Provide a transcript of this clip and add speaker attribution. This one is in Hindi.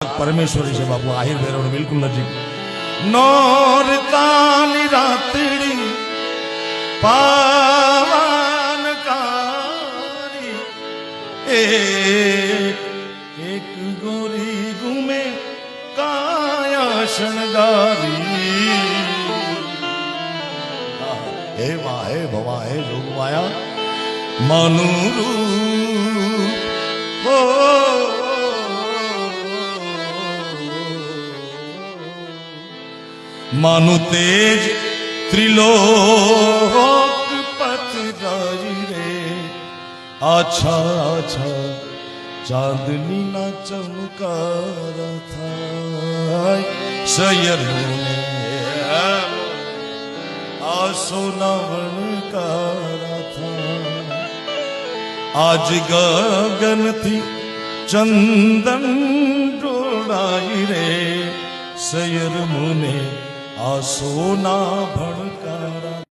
Speaker 1: परमेश्वरी से बापू आहिर भैरव बिल्कुल नजीक नौरतानी रातड़ी पावनकारी एक गोरी घूमे काया शृंगारी हे माँ हे भवा हे जोग माया मनुरू हो मानु तेज त्रिलोक पथ राई रे अच्छा अच्छा चांदनी ना चमकारा था सयर ने आसोना बनकारा था आज गगन थी चंदन डोड़ाई रे सयर मुने आ सोना भड़कारा।